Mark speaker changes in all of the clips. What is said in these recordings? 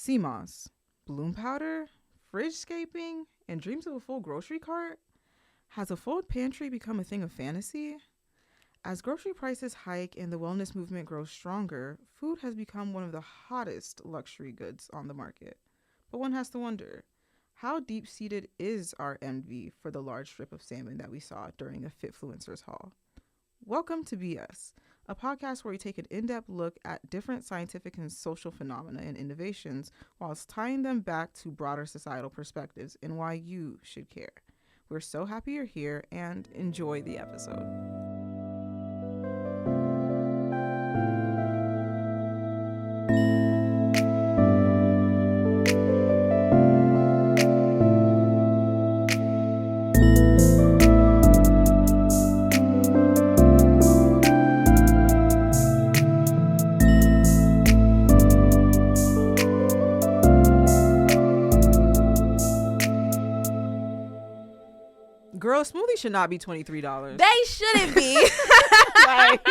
Speaker 1: sea moss, bloom powder, fridge-scaping, and dreams of a full grocery cart? Has a full pantry become a thing of fantasy? As grocery prices hike and the wellness movement grows stronger, food has become one of the hottest luxury goods on the market. But one has to wonder, how deep-seated is our envy for the large strip of salmon that we saw during a Fitfluencers haul? Welcome to BS, a podcast where we take an in-depth look at different scientific and social phenomena and innovations whilst tying them back to broader societal perspectives and why you should care. We're so happy you're here and enjoy the episode. Girl, smoothie should not be $23.
Speaker 2: They shouldn't be.
Speaker 1: Like,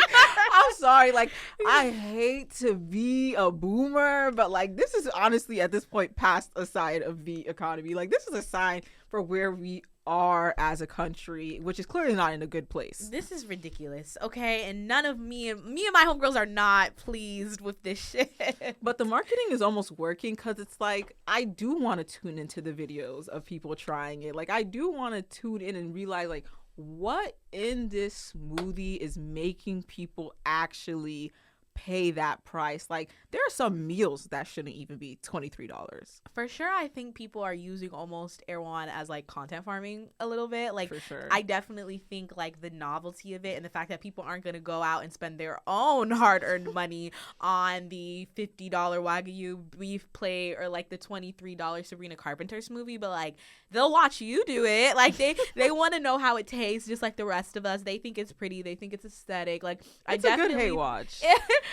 Speaker 1: I'm sorry. Like, I hate to be a boomer, but like, this is honestly at this point past a sign of the economy. Like, this is a sign for where we are as a country, which is clearly not in a good place.
Speaker 2: This is ridiculous, okay? And none of me and my homegirls are not pleased with this shit.
Speaker 1: But the marketing is almost working because it's like, I do want to tune into the videos of people trying it. Like, I do want to tune in and realize, like, what in this smoothie is making people actually pay that price. Like, there are some meals that shouldn't even be $23.
Speaker 2: For sure, I think people are using almost Erewhon as like content farming a little bit. Like,
Speaker 1: for sure.
Speaker 2: I definitely think like the novelty of it and the fact that people aren't going to go out and spend their own hard-earned money on the $50 Wagyu beef plate or like the $23 Sabrina Carpenter smoothie, but like they'll watch you do it. Like they want to know how it tastes, just like the rest of us. They think it's pretty. They think it's aesthetic. Like,
Speaker 1: it's a good hate watch.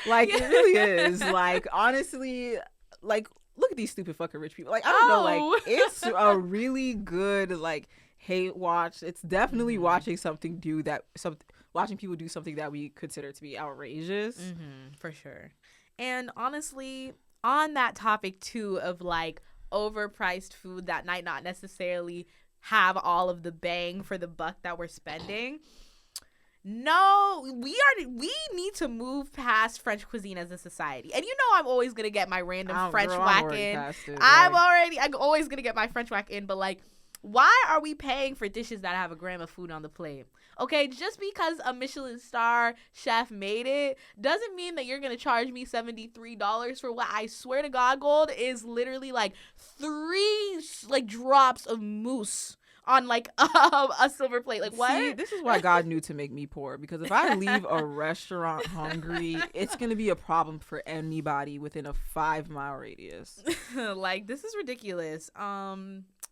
Speaker 1: Like, it really is. Like, honestly, like, look at these stupid fucking rich people. Like, I don't know. Like, it's a really good, like, hate watch. It's definitely watching watching people do something that we consider to be outrageous.
Speaker 2: For sure. And honestly, on that topic, too, of, like, overpriced food that might not necessarily have all of the bang for the buck that we're spending. No, we need to move past French cuisine as a society. And you know I'm always going to get my random French whack in. I'm always going to get my French whack in, but like, why are we paying for dishes that have a gram of food on the plate? Okay, just because a Michelin star chef made it doesn't mean that you're going to charge me $73 for what I swear to God, gold, is literally like 3 like drops of mousse on like a silver plate. Like, what?
Speaker 1: See, this is why God knew to make me poor, because if I leave a restaurant hungry, it's going to be a problem for anybody within a 5-mile radius.
Speaker 2: Like, this is ridiculous.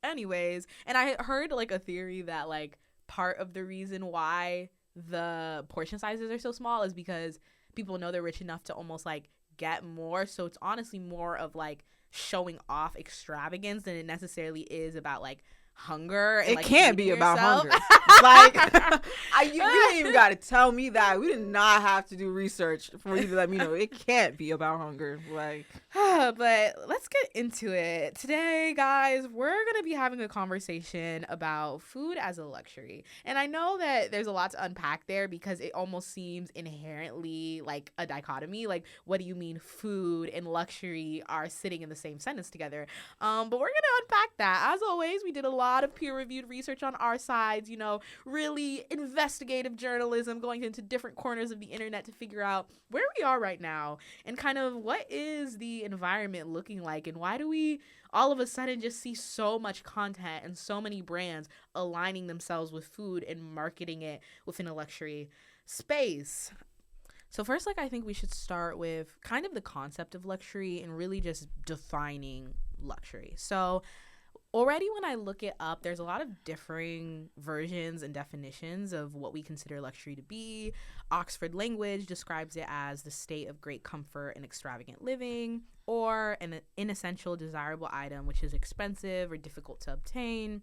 Speaker 2: Anyways, and I heard like a theory that like part of the reason why the portion sizes are so small is because people know they're rich enough to almost like get more. So it's honestly more of like showing off extravagance than it necessarily is about like hunger. And,
Speaker 1: it
Speaker 2: like,
Speaker 1: can't be about
Speaker 2: yourself.
Speaker 1: Hunger. Like, you didn't even got to tell me that. We did not have to do research for you to let me know it can't be about hunger. Like,
Speaker 2: but let's get into it today, guys. We're gonna be having a conversation about food as a luxury, and I know that there's a lot to unpack there because it almost seems inherently like a dichotomy. Like, what do you mean food and luxury are sitting in the same sentence together? But we're gonna unpack that. As always, we did a lot of peer-reviewed research on our sides, you know, really investigative journalism, going into different corners of the internet to figure out where we are right now and kind of what is the environment looking like, and why do we all of a sudden just see so much content and so many brands aligning themselves with food and marketing it within a luxury space. So first, like, I think we should start with kind of the concept of luxury and really just defining luxury. So already when I look it up, there's a lot of differing versions and definitions of what we consider luxury to be. Oxford Language describes it as the state of great comfort and extravagant living, or an inessential desirable item which is expensive or difficult to obtain.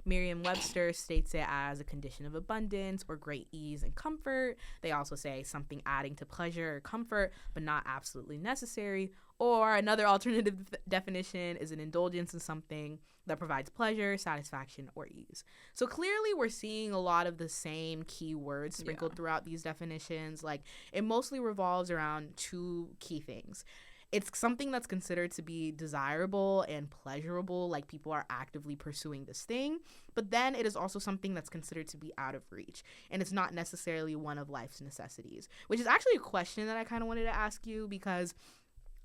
Speaker 2: Merriam-Webster states it as a condition of abundance or great ease and comfort. They also say something adding to pleasure or comfort, but not absolutely necessary. Or another alternative definition is an indulgence in something that provides pleasure, satisfaction, or ease. So clearly we're seeing a lot of the same key words sprinkled throughout these definitions. Like, it mostly revolves around two key things. It's something that's considered to be desirable and pleasurable, like people are actively pursuing this thing. But then it is also something that's considered to be out of reach, and it's not necessarily one of life's necessities, which is actually a question that I kind of wanted to ask you, because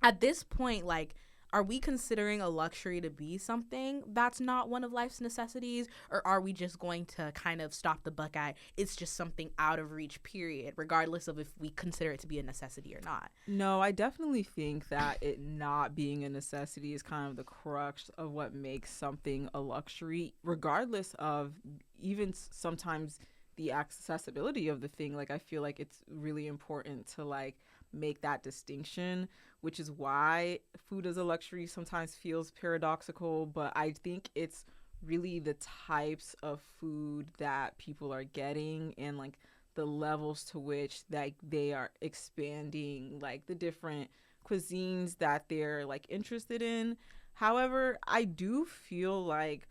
Speaker 2: at this point, like, are we considering a luxury to be something that's not one of life's necessities, or are we just going to kind of stop the buck at it's just something out of reach, period, regardless of if we consider it to be a necessity or not?
Speaker 1: No, I definitely think that it not being a necessity is kind of the crux of what makes something a luxury, regardless of even sometimes the accessibility of the thing. Like, I feel like it's really important to, like, make that distinction, which is why food as a luxury sometimes feels paradoxical. But I think it's really the types of food that people are getting, and like the levels to which like they are expanding, like the different cuisines that they're like interested in. However, I do feel like,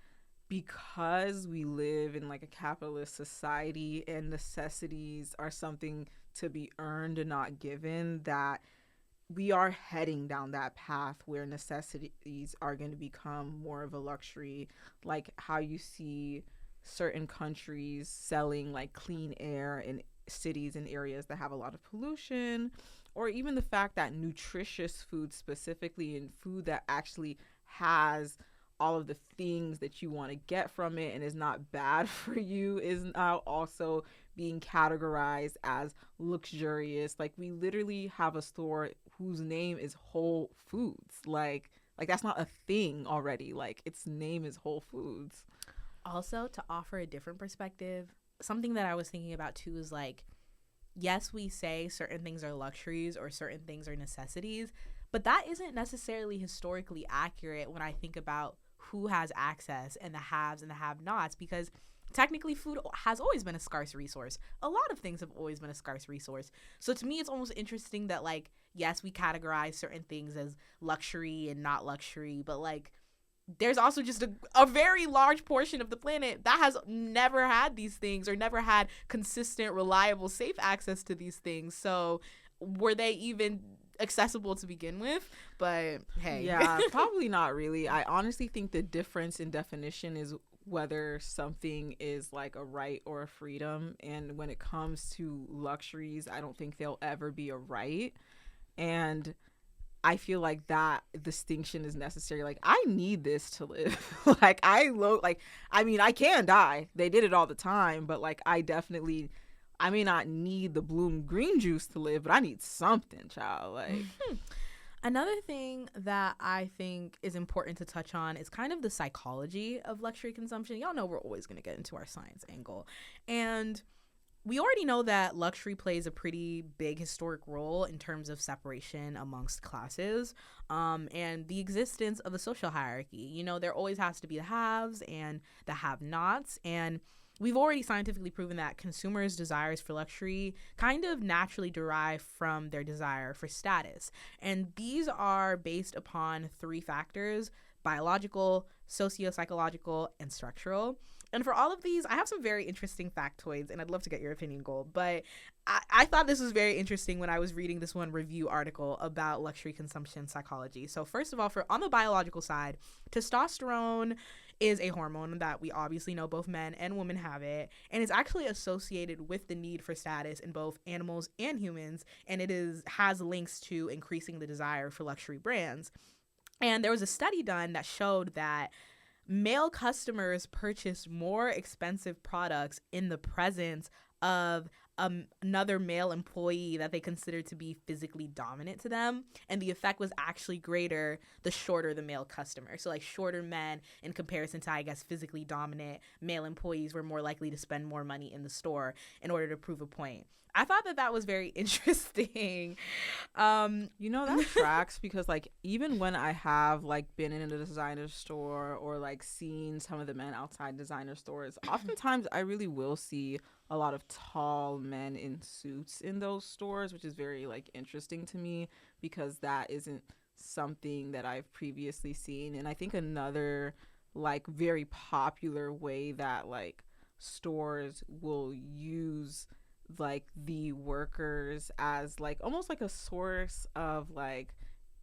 Speaker 1: because we live in like a capitalist society and necessities are something to be earned and not given, that we are heading down that path where necessities are going to become more of a luxury, like how you see certain countries selling like clean air in cities and areas that have a lot of pollution, or even the fact that nutritious food specifically, and food that actually has all of the things that you want to get from it and is not bad for you, is now also being categorized as luxurious. Like, we literally have a store whose name is Whole Foods. Like that's not a thing already. Like, its name is Whole Foods.
Speaker 2: Also, to offer a different perspective, something that I was thinking about too is like, yes, we say certain things are luxuries or certain things are necessities, but that isn't necessarily historically accurate when I think about who has access and the haves and the have-nots, because technically food has always been a scarce resource. A lot of things have always been a scarce resource. So to me, it's almost interesting that, like, yes, we categorize certain things as luxury and not luxury, but like, there's also just a very large portion of the planet that has never had these things, or never had consistent, reliable, safe access to these things. So were they even accessible to begin with? But hey.
Speaker 1: Yeah, probably not really. I honestly think the difference in definition is whether something is like a right or a freedom. And when it comes to luxuries, I don't think there'll ever be a right. And I feel like that distinction is necessary. Like, I need this to live. I mean, I can die. They did it all the time, but like, I may not need the Bloom green juice to live, but I need something, child. Like,
Speaker 2: Another thing that I think is important to touch on is kind of the psychology of luxury consumption. Y'all know we're always going to get into our science angle. And we already know that luxury plays a pretty big historic role in terms of separation amongst classes, and the existence of a social hierarchy. You know, there always has to be the haves and the have-nots, and we've already scientifically proven that consumers' desires for luxury kind of naturally derive from their desire for status. And these are based upon three factors: biological, socio-psychological, and structural. And for all of these, I have some very interesting factoids, and I'd love to get your opinion, Gold. But I thought this was very interesting when I was reading this one review article about luxury consumption psychology. So first of all, on the biological side, testosterone is a hormone that we obviously know both men and women have it, and it's actually associated with the need for status in both animals and humans, and has links to increasing the desire for luxury brands. And there was a study done that showed that male customers purchased more expensive products in the presence of another male employee that they considered to be physically dominant to them, and the effect was actually greater the shorter the male customer. So like, shorter men in comparison to, I guess, physically dominant male employees were more likely to spend more money in the store in order to prove a point. I thought that was very interesting.
Speaker 1: That tracks because like even when I have like been in a designer store or like seen some of the men outside designer stores, oftentimes I really will see a lot of tall men in suits in those stores, which is very like interesting to me because that isn't something that I've previously seen. And I think another like very popular way that like stores will use like the workers as like almost like a source of like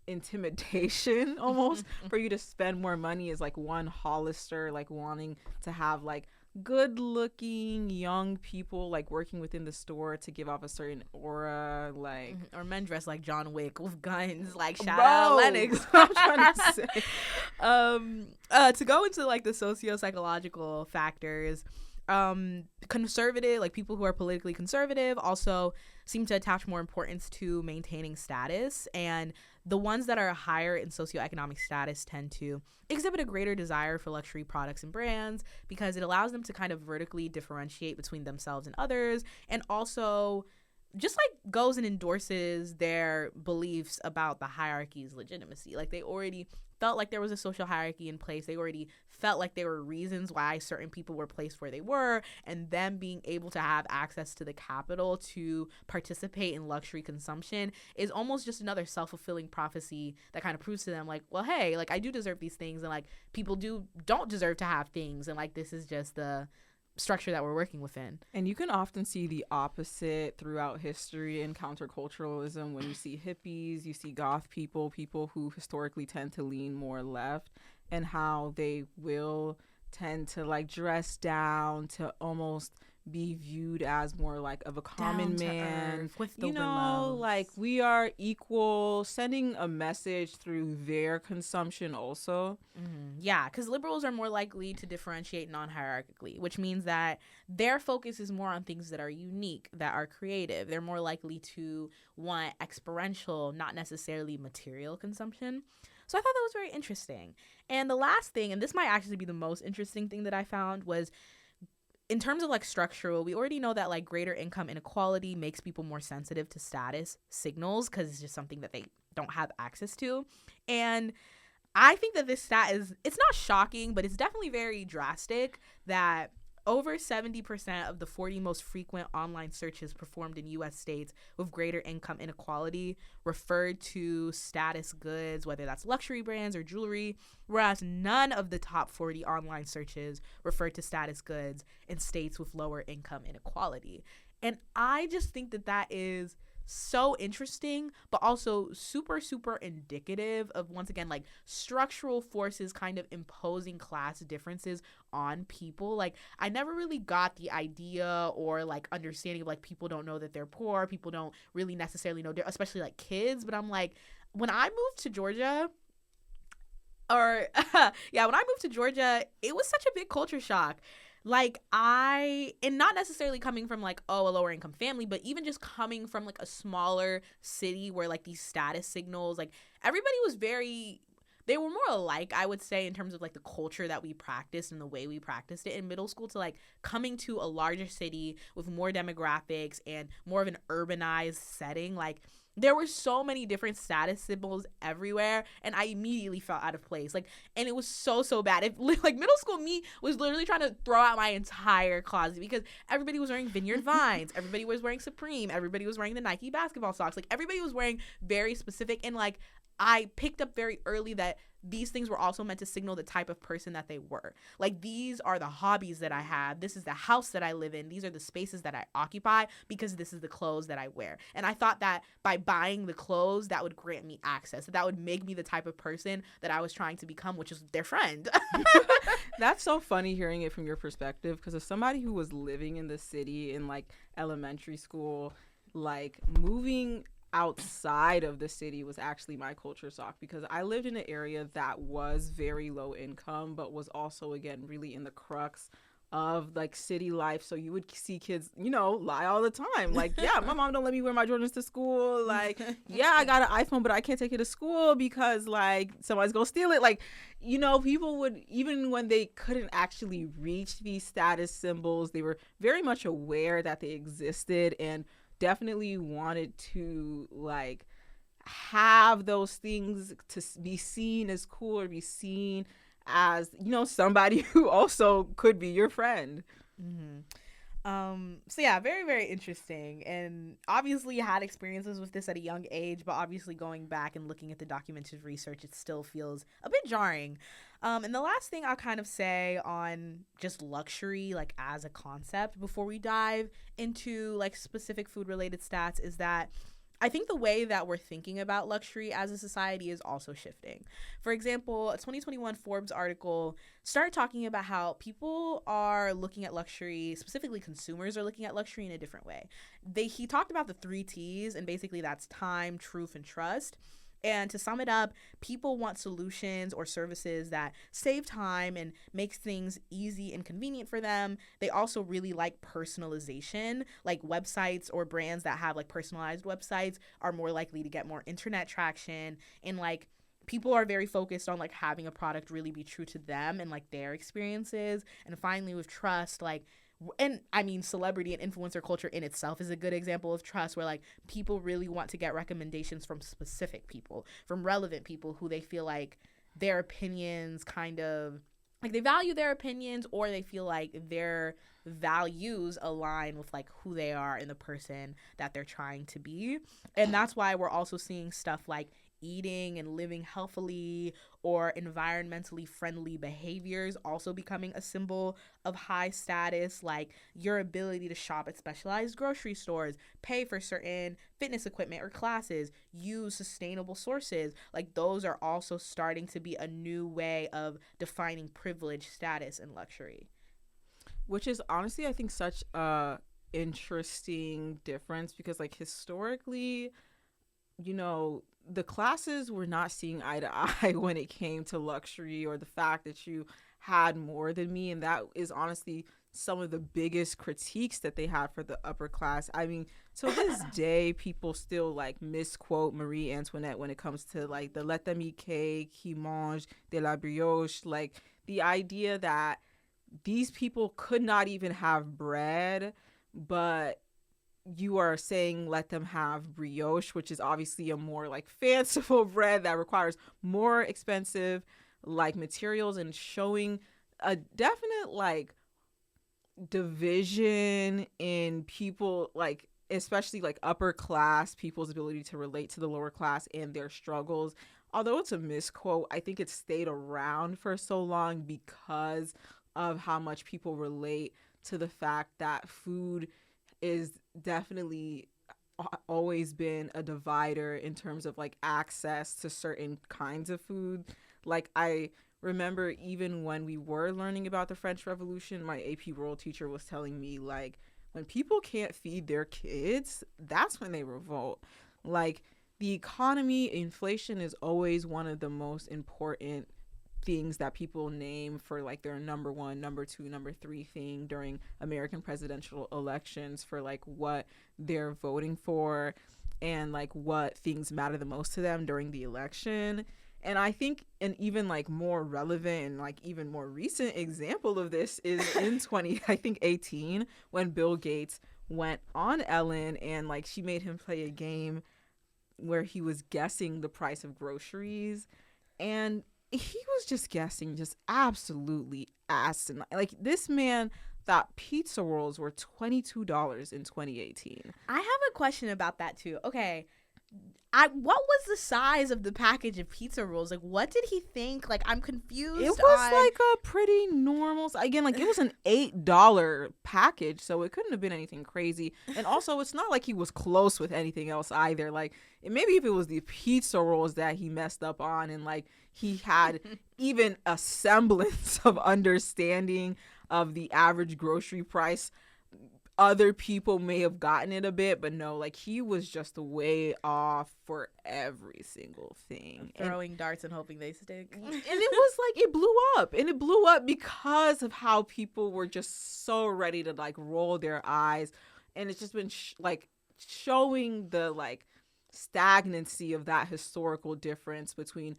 Speaker 1: intimidation almost for you to spend more money is like one Hollister like wanting to have like good looking young people like working within the store to give off a certain aura, like
Speaker 2: or men dressed like John Wick with guns, like shout out Lennox.
Speaker 1: I'm trying to say.
Speaker 2: To go into like the socio-psychological factors, conservative, like people who are politically conservative also seem to attach more importance to maintaining status, and the ones that are higher in socioeconomic status tend to exhibit a greater desire for luxury products and brands because it allows them to kind of vertically differentiate between themselves and others, and also just like goes and endorses their beliefs about the hierarchy's legitimacy. Like they already felt like there was a social hierarchy in place. They already felt like there were reasons why certain people were placed where they were, and them being able to have access to the capital to participate in luxury consumption is almost just another self-fulfilling prophecy that kind of proves to them like, well, hey, like I do deserve these things, and like people don't deserve to have things, and like this is just the structure that we're working within.
Speaker 1: And you can often see the opposite throughout history and counterculturalism when you see hippies, you see goth people who historically tend to lean more left, and how they will tend to like dress down to almost be viewed as more like of a common man
Speaker 2: with the
Speaker 1: like we are equal, sending a message through their consumption also.
Speaker 2: Yeah, because liberals are more likely to differentiate non-hierarchically, which means that their focus is more on things that are unique, that are creative. They're more likely to want experiential, not necessarily material consumption. So I thought that was very interesting. And the last thing, and this might actually be the most interesting thing that I found, was in terms of like structural, we already know that like greater income inequality makes people more sensitive to status signals because it's just something that they don't have access to. And I think that this stat it's not shocking, but it's definitely very drastic that over 70% of the 40 most frequent online searches performed in U.S. states with greater income inequality referred to status goods, whether that's luxury brands or jewelry, whereas none of the top 40 online searches referred to status goods in states with lower income inequality. And I just think that is so interesting, but also super, super indicative of, once again, like structural forces kind of imposing class differences on people. Like I never really got the idea or like understanding of like people don't know that they're poor, people don't really necessarily know, especially like kids. But I'm like, when I moved to Georgia, it was such a big culture shock. Like and not necessarily coming from like, a lower income family, but even just coming from like a smaller city where like these status signals, like everybody was they were more alike, I would say, in terms of like the culture that we practiced and the way we practiced it in middle school, to like coming to a larger city with more demographics and more of an urbanized setting. Like there were so many different status symbols everywhere, and I immediately felt out of place. Like, and it was so bad. Like middle school me was literally trying to throw out my entire closet because everybody was wearing Vineyard Vines, everybody was wearing Supreme, everybody was wearing the Nike basketball socks. Like everybody was wearing very specific, and like I picked up very early that these things were also meant to signal the type of person that they were. Like, these are the hobbies that I have. This is the house that I live in. These are the spaces that I occupy because this is the clothes that I wear. And I thought that by buying the clothes, that would grant me access. That would make me the type of person that I was trying to become, which is their friend.
Speaker 1: That's so funny hearing it from your perspective, because as somebody who was living in the city in, like, elementary school, like, moving outside of the city was actually my culture shock, because I lived in an area that was very low income but was also, again, really in the crux of like city life. So you would see kids, lie all the time, like, yeah, my mom don't let me wear my Jordans to school, like, yeah, I got an iPhone but I can't take it to school because like somebody's gonna steal it. Like, people would, even when they couldn't actually reach these status symbols, they were very much aware that they existed and definitely wanted to like have those things to be seen as cool or be seen as, you know, somebody who also could be your friend.
Speaker 2: Mm-hmm. So yeah, very, very interesting. And obviously had experiences with this at a young age, but obviously going back and looking at the documented research, it still feels a bit jarring. And the last thing I'll kind of say on just luxury, like as a concept, before we dive into like specific food related stats, is that I think the way that we're thinking about luxury as a society is also shifting. For example, a 2021 Forbes article started talking about how people are looking at luxury, specifically consumers are looking at luxury in a different way. He talked about the 3 T's, and basically that's time, truth, and trust. And to sum it up, people want solutions or services that save time and makes things easy and convenient for them. They also really like personalization, like websites or brands that have like personalized websites are more likely to get more internet traction, and like people are very focused on like having a product really be true to them and like their experiences. And finally, with trust, like, and I mean, celebrity and influencer culture in itself is a good example of trust, where like people really want to get recommendations from specific people, from relevant people who they feel like their opinions kind of like they value their opinions, or they feel like their values align with like who they are and the person that they're trying to be. And that's why we're also seeing stuff like eating and living healthily or environmentally friendly behaviors also becoming a symbol of high status, like your ability to shop at specialized grocery stores, pay for certain fitness equipment or classes, use sustainable sources. Like those are also starting to be a new way of defining privilege, status, and luxury.
Speaker 1: Which is honestly, I think, such a interesting difference, because like historically, you know, the classes were not seeing eye to eye when it came to luxury or the fact that you had more than me. And that is honestly some of the biggest critiques that they had for the upper class. I mean, to this day, people still like misquote Marie Antoinette when it comes to like the let them eat cake, qui mange de la brioche, like the idea that these people could not even have bread, but you are saying let them have brioche, which is obviously a more like fanciful bread that requires more expensive like materials, and showing a definite like division in people, like especially like upper class people's ability to relate to the lower class and their struggles. Although it's a misquote, I think it stayed around for so long because of how much people relate to the fact that food is definitely always been a divider in terms of like access to certain kinds of food. Like I remember even when we were learning about the French Revolution, my AP World teacher was telling me like when people can't feed their kids, that's when they revolt. Like the economy, inflation is always one of the most important things that people name for like their number one, number two, number three thing during American presidential elections for like what they're voting for and like what things matter the most to them during the election. And I think an even like more relevant and like even more recent example of this is in 2018 when Bill Gates went on Ellen and like she made him play a game where he was guessing the price of groceries, and he was just guessing just absolutely asinine. Like this man thought pizza rolls were $22 in 2018.
Speaker 2: I have a question about that too. Okay, what was the size of the package of pizza rolls? Like, what did he think? Like, I'm confused.
Speaker 1: It was like a pretty normal, again, like it was an $8 package, so it couldn't have been anything crazy. And also, it's not like he was close with anything else either. Like, maybe if it was the pizza rolls that he messed up on, and like he had even a semblance of understanding of the average grocery price, other people may have gotten it a bit, but no, like he was just way off for every single thing.
Speaker 2: Throwing darts and hoping they stick.
Speaker 1: And it was like, it blew up. And it blew up because of how people were just so ready to like roll their eyes. And it's just been like showing the like stagnancy of that historical difference between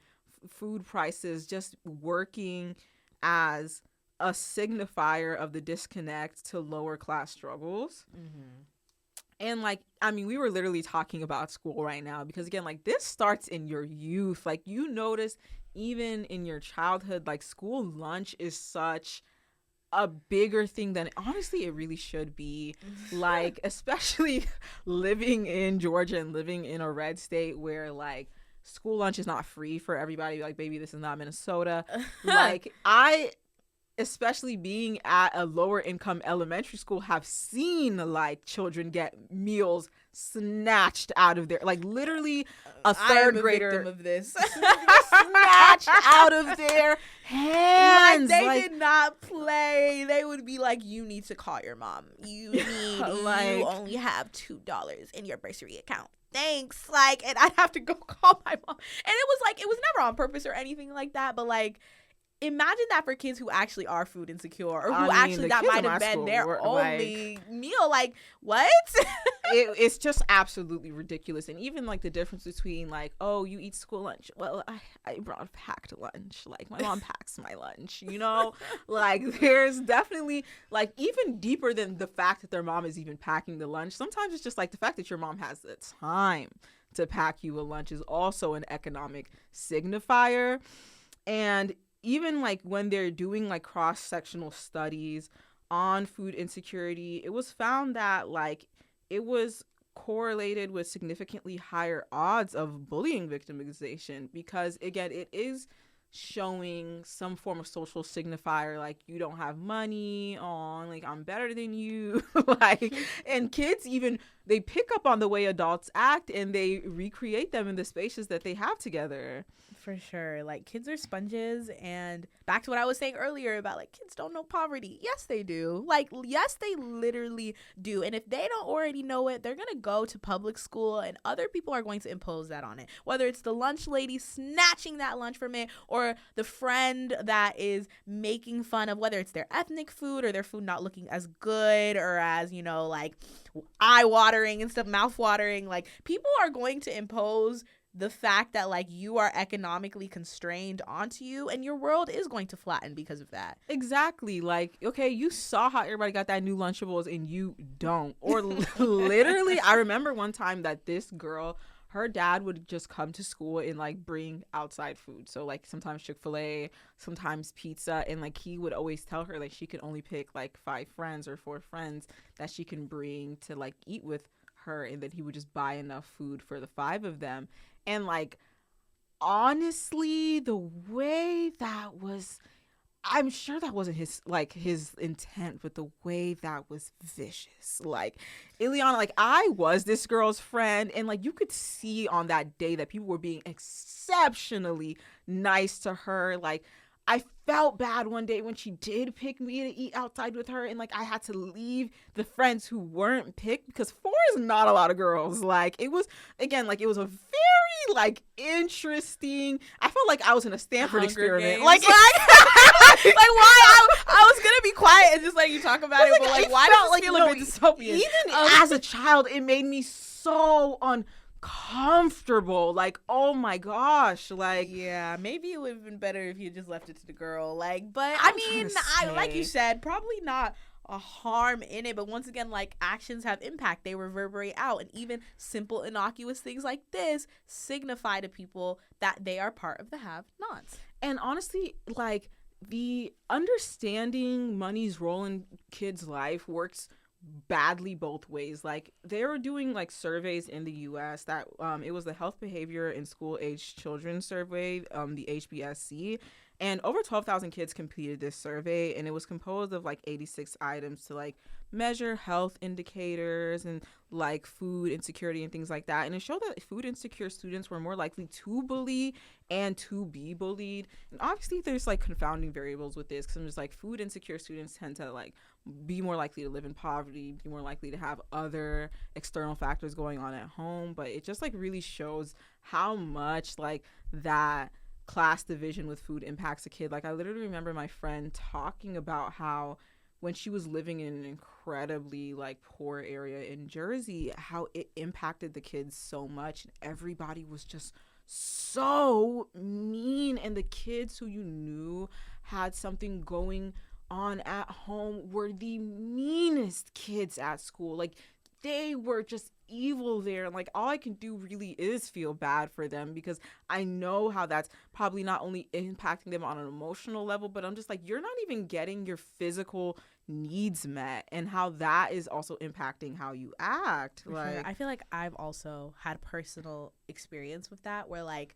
Speaker 1: food prices just working as a signifier of the disconnect to lower class struggles.
Speaker 2: Mm-hmm.
Speaker 1: And like, I mean, we were literally talking about school right now because again, like this starts in your youth. Like you notice even in your childhood, like school lunch is such a bigger thing than honestly it really should be. Like, especially living in Georgia and living in a red state where like school lunch is not free for everybody. Like, baby, this is not Minnesota. Like, I, especially being at a lower income elementary school, have seen like children get meals snatched out of their, like literally a third grader
Speaker 2: victim of this.
Speaker 1: snatched out of their hands.
Speaker 2: Like they did not play. They would be like, you need to call your mom. You only have $2 in your bursary account. Thanks. Like, and I'd have to go call my mom. And it was never on purpose or anything like that, but like, imagine that for kids who actually are food insecure or who actually that might have been their only meal. Like, what?
Speaker 1: It's just absolutely ridiculous. And even like the difference between like, oh, you eat school lunch. Well, I brought a packed lunch. Like my mom packs my lunch, you know? Like there's definitely like even deeper than the fact that their mom is even packing the lunch. Sometimes it's just like the fact that your mom has the time to pack you a lunch is also an economic signifier. And even like when they're doing like cross-sectional studies on food insecurity, it was found that like it was correlated with significantly higher odds of bullying victimization because again, it is showing some form of social signifier like you don't have money on, like I'm better than you. Like, and kids even they pick up on the way adults act and they recreate them in the spaces that they have together.
Speaker 2: For sure. Like kids are sponges, and back to what I was saying earlier about like kids don't know poverty. Yes, they do. Like, yes, they literally do. And if they don't already know it, they're going to go to public school and other people are going to impose that on it. Whether it's the lunch lady snatching that lunch from it or the friend that is making fun of whether it's their ethnic food or their food not looking as good or as, you know, like eye-watering and stuff, mouth-watering. Like people are going to impose the fact that like you are economically constrained onto you, and your world is going to flatten because of that.
Speaker 1: Exactly. Like, okay, you saw how everybody got that new Lunchables and you don't. Or literally, I remember one time that this girl, her dad would just come to school and like bring outside food. So like sometimes Chick-fil-A, sometimes pizza, and like he would always tell her like she could only pick like 5 friends or 4 friends that she can bring to like eat with her, and that he would just buy enough food for the 5 of them. And like honestly, the way that was, I'm sure that wasn't his intent, but the way that was vicious. Like Ilyana, like I was this girl's friend, and like you could see on that day that people were being exceptionally nice to her. Like I felt bad one day when she did pick me to eat outside with her, and like I had to leave the friends who weren't picked because 4 is not a lot of girls. Like it was, again, like it was a very like interesting, I felt like I was in a Stanford experiment.
Speaker 2: Games. Like like why I was gonna be quiet and just let you talk about it, but like why does it feel a bit dystopian?
Speaker 1: Even as a child, it made me so uncomfortable. Like, oh my gosh, like,
Speaker 2: yeah, maybe it would have been better if you just left it to the girl. Like, but I mean, I like you said, probably not a harm in it, but once again, like actions have impact, they reverberate out, and even simple innocuous things like this signify to people that they are part of the have-nots.
Speaker 1: And honestly, like the understanding money's role in kids' life works badly both ways. Like they were doing like surveys in the US that it was the Health Behavior in School Age Children Survey, the HBSC, and over 12,000 kids completed this survey, and it was composed of like 86 items to like measure health indicators and like food insecurity and things like that. And it showed that food insecure students were more likely to bully and to be bullied. And obviously there's like confounding variables with this, because I'm just like, food insecure students tend to like be more likely to live in poverty, be more likely to have other external factors going on at home. But it just like really shows how much like that class division with food impacts a kid. Like I literally remember my friend talking about how when she was living in an incredibly like poor area in Jersey, how it impacted the kids so much. Everybody was just so mean, and the kids who you knew had something going on at home were the meanest kids at school. Like they were just evil there. And like, all I can do really is feel bad for them, because I know how that's probably not only impacting them on an emotional level, but I'm just like, you're not even getting your physical needs met, and how that is also impacting how you act.
Speaker 2: For
Speaker 1: like
Speaker 2: sure. I feel like I've also had personal experience with that, where like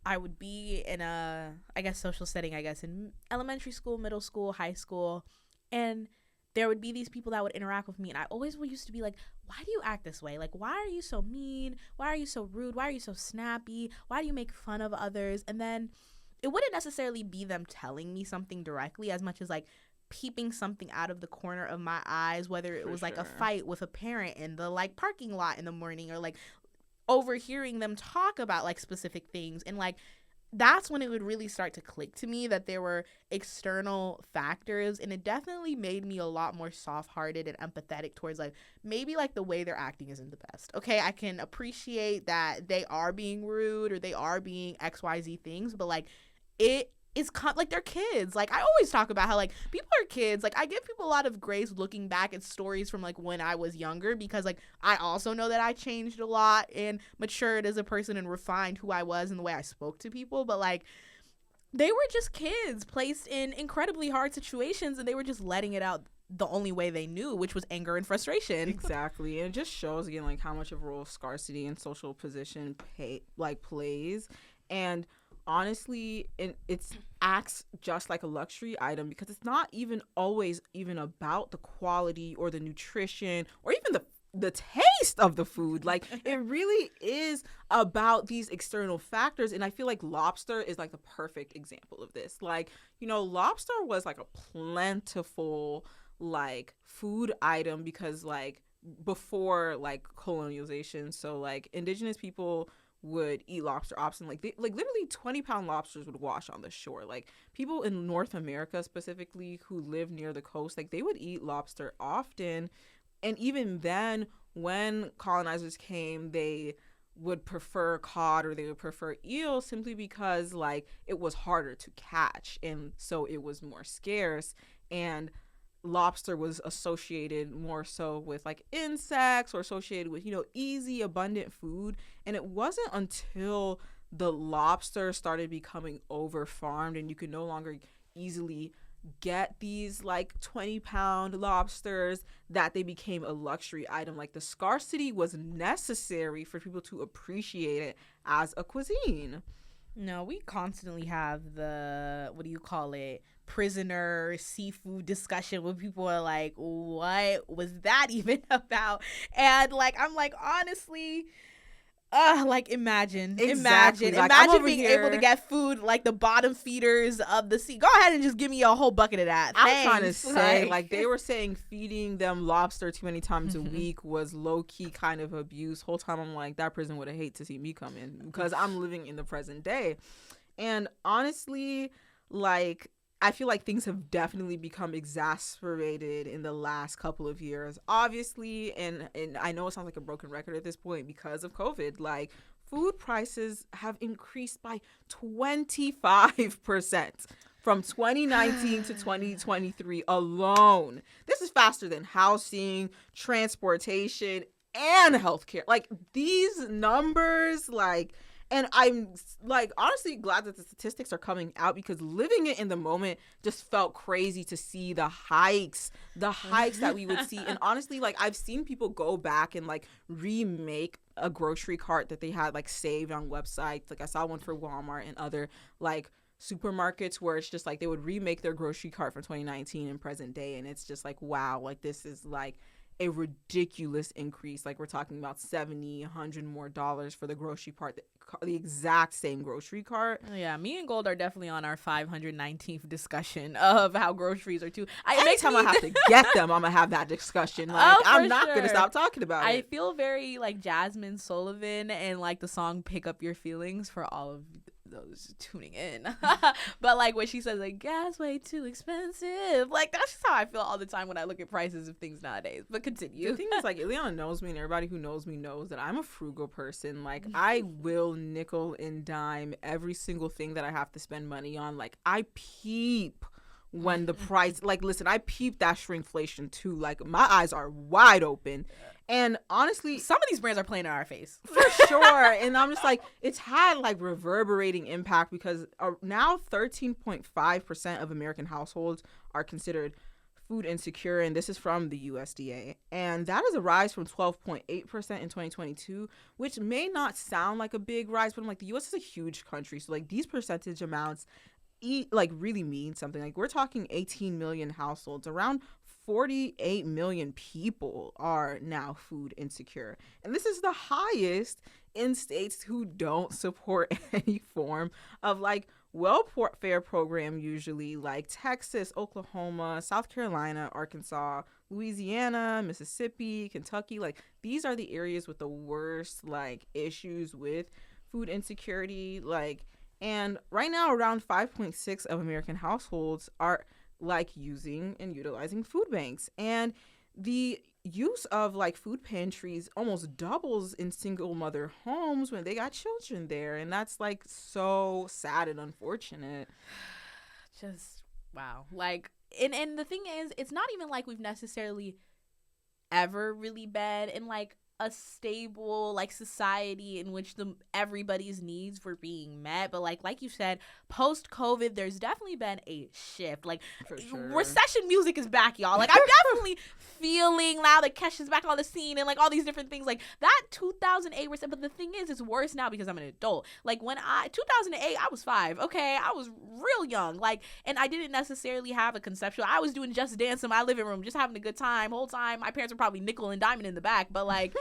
Speaker 2: I would be in a, I guess, social setting, I guess, in elementary school, middle school, high school, and there would be these people that would interact with me, and I always used to be like, why do you act this way? Like, why are you so mean? Why are you so rude? Why are you so snappy? Why do you make fun of others? And then it wouldn't necessarily be them telling me something directly, as much as like peeping something out of the corner of my eyes, whether it was like a fight with a parent in the like parking lot in the morning, or like overhearing them talk about like specific things. And like, that's when it would really start to click to me that there were external factors, and it definitely made me a lot more soft-hearted and empathetic towards like, maybe like the way they're acting isn't the best. Okay, I can appreciate that they are being rude or they are being XYZ things, but like, it is like, they're kids. Like, I always talk about how like people are kids. Like, I give people a lot of grace looking back at stories from like when I was younger, because like I also know that I changed a lot and matured as a person and refined who I was and the way I spoke to people. But like, they were just kids placed in incredibly hard situations, and they were just letting it out the only way they knew, which was anger and frustration.
Speaker 1: Exactly. And it just shows again like how much of a role scarcity and social position plays. And honestly, it's acts just like a luxury item, because it's not even always even about the quality or the nutrition or even the taste of the food. Like, it really is about these external factors. And I feel like lobster is like the perfect example of this. Like, you know, lobster was like a plentiful like food item, because like before like colonialization, so like indigenous people would eat lobster often. Like, they like literally 20-pound lobsters would wash on the shore. Like, people in North America specifically who live near the coast, like, they would eat lobster often. And even then, when colonizers came, they would prefer cod or they would prefer eel, simply because like it was harder to catch, and so it was more scarce. And lobster was associated more so with like insects, or associated with, you know, easy, abundant food. And it wasn't until the lobster started becoming over farmed and you could no longer easily get these like 20-pound lobsters that they became a luxury item. Like, the scarcity was necessary for people to appreciate it as a cuisine.
Speaker 2: No, we constantly have the, what do you call it, prisoner seafood discussion, when people are like, what was that even about? And like, I'm like, honestly, like, imagine being able to get food like the bottom feeders of the sea. Go ahead and just give me a whole bucket of that.
Speaker 1: I'm trying to say, like, they were saying feeding them lobster too many times a week was low-key kind of abuse. Whole time I'm like, that prison would have hated to see me come in, because I'm living in the present day. And honestly, like, I feel like things have definitely become exacerbated in the last couple of years, obviously. And I know it sounds like a broken record at this point because of COVID. Like, food prices have increased by 25% from 2019 to 2023 alone. This is faster than housing, transportation, and healthcare. Like, these numbers, like... And I'm, like, honestly glad that the statistics are coming out, because living it in the moment just felt crazy to see the hikes that we would see. And honestly, like, I've seen people go back and, like, remake a grocery cart that they had, like, saved on websites. Like, I saw one for Walmart and other, like, supermarkets where it's just, like, they would remake their grocery cart from 2019 in present day. And it's just, like, wow, like, this is, like, a ridiculous increase. Like, we're talking about $70, $100 more for the grocery cart, the exact same grocery cart.
Speaker 2: Yeah, me and Gold are definitely on our 519th discussion of how groceries are too.
Speaker 1: Anytime I have to get them, I'm gonna have that discussion. Like, I'm not gonna stop talking about it.
Speaker 2: I feel very like Jasmine Sullivan and like the song "Pick Up Your Feelings" for all of those tuning in. But like when she says like gas way too expensive, like that's just how I feel all the time when I look at prices of things nowadays. But continue.
Speaker 1: The thing is, like, Ilyana knows me, and everybody who knows me knows that I'm a frugal person. Like, I will nickel and dime every single thing that I have to spend money on. Like, I peep when the price, like, listen, I peep that shrinkflation too. Like, my eyes are wide open. And honestly,
Speaker 2: some of these brands are playing in our face.
Speaker 1: For sure. And I'm just like, it's had like reverberating impact because now 13.5% of American households are considered food insecure. And this is from the USDA. And that is a rise from 12.8% in 2022, which may not sound like a big rise, but I'm like, the US is a huge country. So like these percentage amounts really mean something. Like we're talking 18 million households, around 48 million people are now food insecure. And this is the highest in states who don't support any form of like welfare program, usually like Texas, Oklahoma, South Carolina, Arkansas, Louisiana, Mississippi, Kentucky. Like these are the areas with the worst like issues with food insecurity. Like, and right now around 5.6 of American households are like using and utilizing food banks, and the use of like food pantries almost doubles in single mother homes when they got children there, and that's like so sad and unfortunate.
Speaker 2: Just wow. Like, and the thing is, it's not even like we've necessarily ever really been in like a stable like society in which everybody's needs were being met, but like you said, post COVID there's definitely been a shift. Like
Speaker 1: For sure.
Speaker 2: Recession music is back, y'all. Like I'm definitely feeling now that Kesha's back on the scene and like all these different things like that. 2008 recession, but the thing is, it's worse now because I'm an adult. Like when 2008 I was 5, okay, I was real young, like, and I didn't necessarily have a conceptual. I was doing Just Dance in my living room, just having a good time whole time. My parents were probably nickel and diamond in the back, but like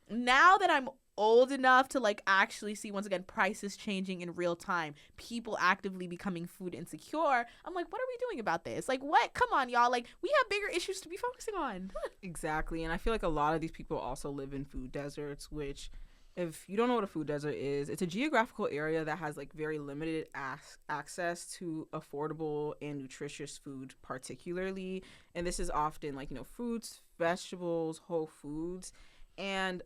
Speaker 2: now that I'm old enough to like actually see, once again, prices changing in real time, people actively becoming food insecure, I'm like, what are we doing about this? Like, what? Come on, y'all. Like, we have bigger issues to be focusing on.
Speaker 1: Exactly. And I feel like a lot of these people also live in food deserts, which, if you don't know what a food desert is, it's a geographical area that has like very limited access to affordable and nutritious food, particularly. And this is often like, fruits, vegetables, whole foods. And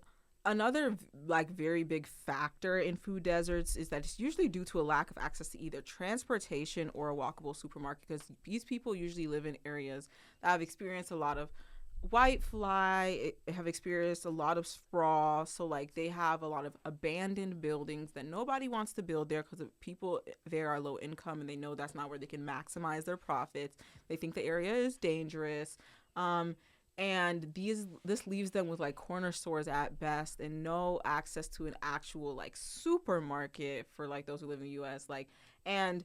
Speaker 1: another like very big factor in food deserts is that it's usually due to a lack of access to either transportation or a walkable supermarket, because these people usually live in areas that have experienced a lot of white fly, have experienced a lot of sprawl. So like they have a lot of abandoned buildings that nobody wants to build there because people there are low income and they know that's not where they can maximize their profits. They think the area is dangerous. And this leaves them with like corner stores at best and no access to an actual like supermarket for like those who live in the US. Like, and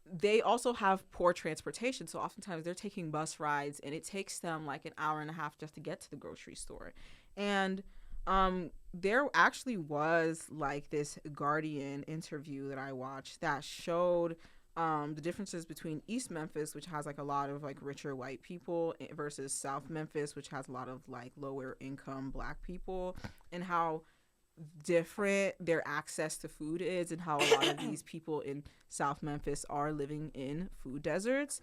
Speaker 1: they also have poor transportation. So oftentimes they're taking bus rides and it takes them like an hour and a half just to get to the grocery store. And there actually was like this Guardian interview that I watched that showed the differences between East Memphis, which has like a lot of like richer white people, versus South Memphis, which has a lot of like lower income Black people, and how different their access to food is, and how a lot of these people in South Memphis are living in food deserts.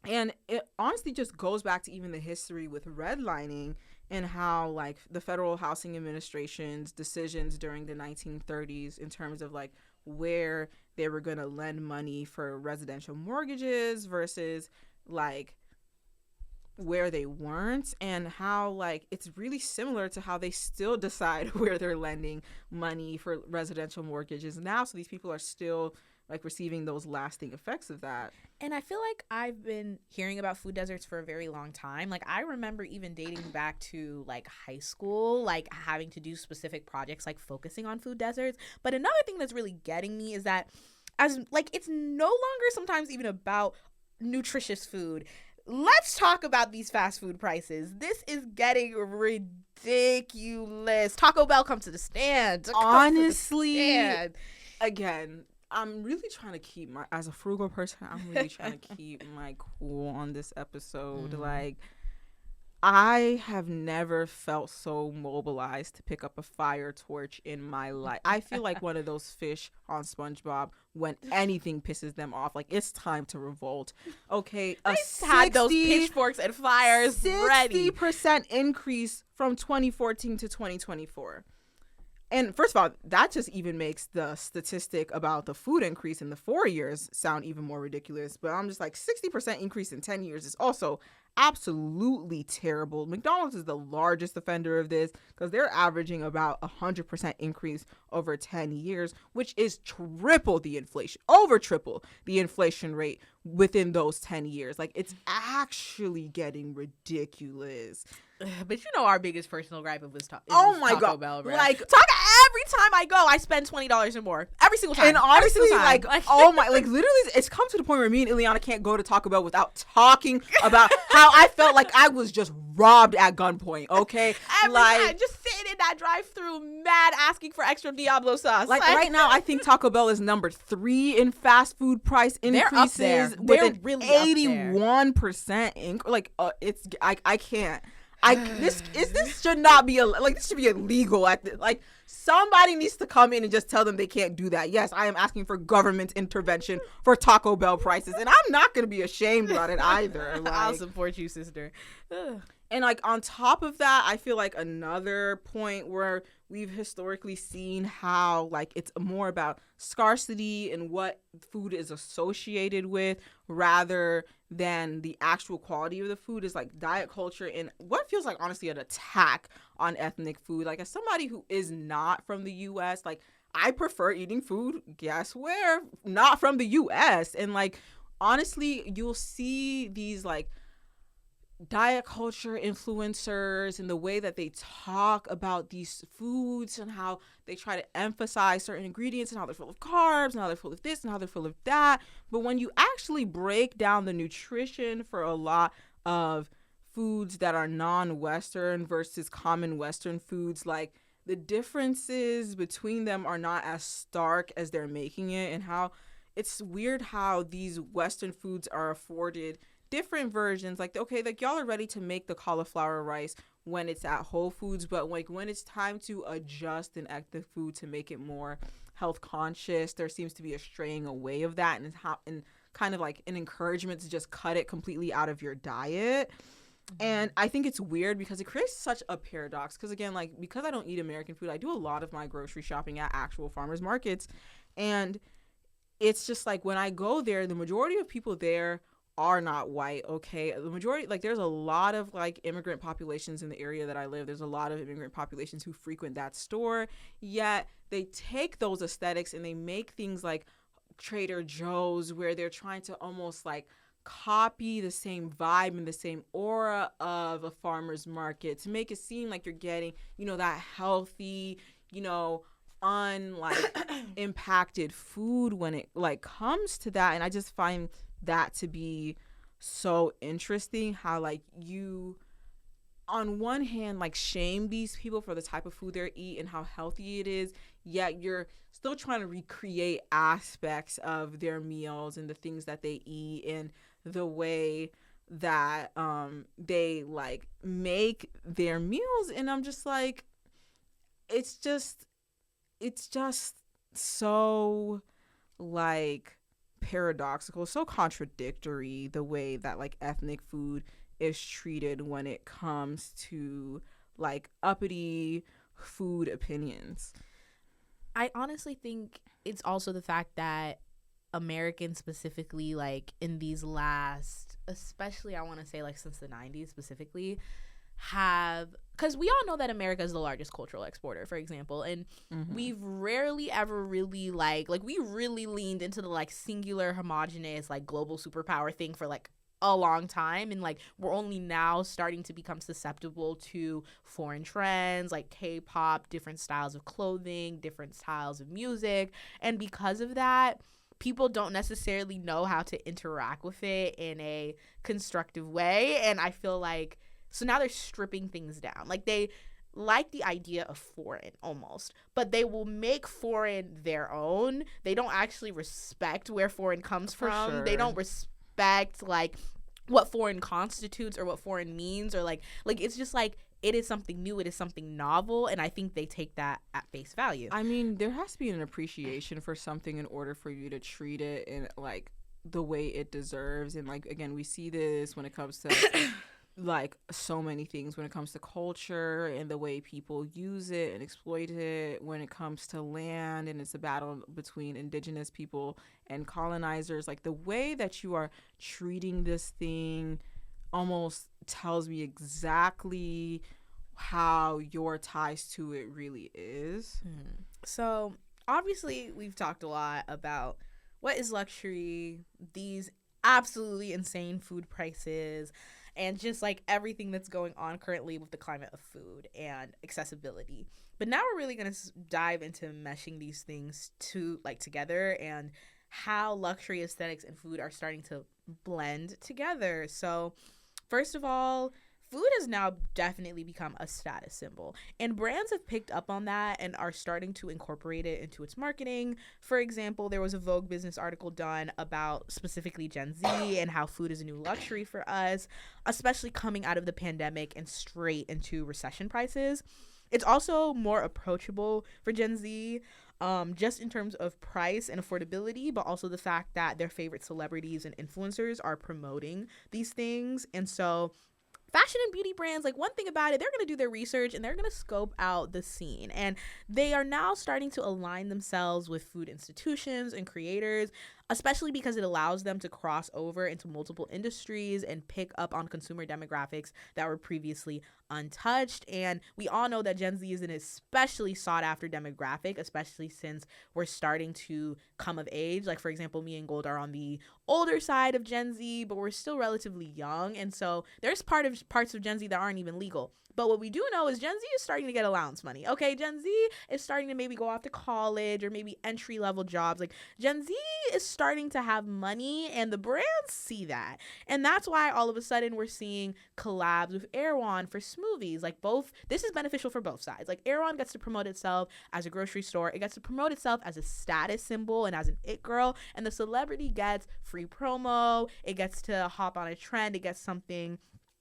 Speaker 1: And it honestly just goes back to even the history with redlining and how like the Federal Housing Administration's decisions during the 1930s in terms of like where they were going to lend money for residential mortgages versus like where they weren't, and how like it's really similar to how they still decide where they're lending money for residential mortgages now. So these people are still like receiving those lasting effects of that.
Speaker 2: And I feel like I've been hearing about food deserts for a very long time. Like I remember even dating back to like high school, like having to do specific projects like focusing on food deserts. But another thing that's really getting me is that as like it's no longer sometimes even about nutritious food. Let's talk about these fast food prices. This is getting ridiculous. Taco Bell, come to the stand.
Speaker 1: Honestly, again, I'm really trying to keep as a frugal person, I'm really trying to keep my cool on this episode. Like, I have never felt so mobilized to pick up a fire torch in my life. I feel like one of those fish on SpongeBob when anything pisses them off. Like, it's time to revolt. Okay,
Speaker 2: they had those pitchforks and fires ready.
Speaker 1: 60% increase from 2014 to 2024. And first of all, that just even makes the statistic about the food increase in the 4 years sound even more ridiculous. But I'm just like, 60% increase in 10 years is also absolutely terrible. McDonald's is the largest offender of this because they're averaging about 100% increase over 10 years, which is over triple the inflation rate within those 10 years. Like, it's actually getting ridiculous.
Speaker 2: But you know our biggest personal gripe was
Speaker 1: oh my
Speaker 2: Taco
Speaker 1: God.
Speaker 2: Bell, bro.
Speaker 1: Like,
Speaker 2: every time I go, I spend $20 or more. Every single time.
Speaker 1: And honestly,
Speaker 2: every single time.
Speaker 1: like, oh my, like, literally, it's come to the point where me and Ilyana can't go to Taco Bell without talking about how I felt like I was just robbed at gunpoint, okay?
Speaker 2: Every time, just sitting in that drive-thru, mad, asking for extra Diablo sauce.
Speaker 1: Like, right now, I think Taco Bell is number 3 in fast food price increases.
Speaker 2: They're up there.
Speaker 1: With
Speaker 2: They're
Speaker 1: an
Speaker 2: really
Speaker 1: 81% increase. Like, it's, I can't. This should not be this should be illegal like somebody needs to come in and just tell them they can't do that. Yes, I am asking for government intervention for Taco Bell prices, and I'm not going to be ashamed about it either. Like,
Speaker 2: I'll support you, sister.
Speaker 1: And like on top of that, I feel like another point where we've historically seen how like it's more about scarcity and what food is associated with rather than the actual quality of the food is like diet culture and what feels like honestly an attack on ethnic food. Like as somebody who is not from the US, like I prefer eating food, guess where? Not from the US. And like honestly, you'll see these like diet culture influencers and the way that they talk about these foods and how they try to emphasize certain ingredients and how they're full of carbs and how they're full of this and how they're full of that. But when you actually break down the nutrition for a lot of foods that are non-Western versus common Western foods, like the differences between them are not as stark as they're making it, and how it's weird how these Western foods are afforded different versions. Like, okay, like y'all are ready to make the cauliflower rice when it's at Whole Foods, but like when it's time to adjust an active food to make it more health conscious, there seems to be a straying away of that, and kind of like an encouragement to just cut it completely out of your diet. And I think it's weird because it creates such a paradox. Because again, like because I don't eat American food, I do a lot of my grocery shopping at actual farmers markets, and it's just like when I go there, the majority of people there are not white, okay? The majority, like there's a lot of like immigrant populations in the area that I live. There's a lot of immigrant populations who frequent that store, yet they take those aesthetics and they make things like Trader Joe's where they're trying to almost like copy the same vibe and the same aura of a farmer's market to make it seem like you're getting, you know, that healthy, you know, impacted food when it like comes to that. And I just find that to be so interesting how like you on one hand like shame these people for the type of food they eat and how healthy it is, yet you're still trying to recreate aspects of their meals and the things that they eat and the way that they like make their meals. And I'm just like, it's just so like paradoxical, so contradictory the way that like ethnic food is treated when it comes to like uppity food opinions.
Speaker 2: I honestly think it's also the fact that Americans specifically, like in these last, especially I want to say like since the 90s specifically, have, because we all know that America is the largest cultural exporter, for example, and we've rarely ever really like we really leaned into the like singular homogenous like global superpower thing for like a long time, and like we're only now starting to become susceptible to foreign trends like K-pop, different styles of clothing, different styles of music, and because of that people don't necessarily know how to interact with it in a constructive way. And I feel like so now they're stripping things down. Like they like the idea of foreign almost, but they will make foreign their own. They don't actually respect where foreign comes from.
Speaker 1: Sure.
Speaker 2: They don't respect like what foreign constitutes or what foreign means, or like it's just like it is something new, it is something novel, and I think they take that at face value.
Speaker 1: I mean, there has to be an appreciation for something in order for you to treat it in like the way it deserves. And like again, we see this when it comes to like so many things, when it comes to culture and the way people use it and exploit it, when it comes to land and it's a battle between indigenous people and colonizers. Like the way that you are treating this thing almost tells me exactly how your ties to it really is.
Speaker 2: So obviously we've talked a lot about what is luxury, these absolutely insane food prices, and just like everything that's going on currently with the climate of food and accessibility. But now we're really going to dive into meshing these things together, and how luxury aesthetics and food are starting to blend together. So first of all, food has now definitely become a status symbol, and brands have picked up on that and are starting to incorporate it into its marketing. For example, there was a Vogue business article done about specifically Gen Z and how food is a new luxury for us, especially coming out of the pandemic and straight into recession prices. It's also more approachable for Gen Z, just in terms of price and affordability, but also the fact that their favorite celebrities and influencers are promoting these things. And so fashion and beauty brands, like, one thing about it, they're going to do their research and they're going to scope out the scene, and they are now starting to align themselves with food institutions and creators, especially because it allows them to cross over into multiple industries and pick up on consumer demographics that were previously untouched. And we all know that Gen Z is an especially sought after demographic, especially since we're starting to come of age. Like, for example, me and Gold are on the older side of Gen Z, but we're still relatively young, and so there's parts of Gen Z that aren't even legal. But what we do know is Gen Z is starting to get allowance money. Okay, Gen Z is starting to maybe go off to college or maybe entry level jobs. Like, Gen Z is starting to have money, and the brands see that. And that's why all of a sudden we're seeing collabs with Erewhon for smoothies. Like, this is beneficial for both sides. Like, Erewhon gets to promote itself as a grocery store. It gets to promote itself as a status symbol and as an it girl. And the celebrity gets free promo. It gets to hop on a trend. It gets something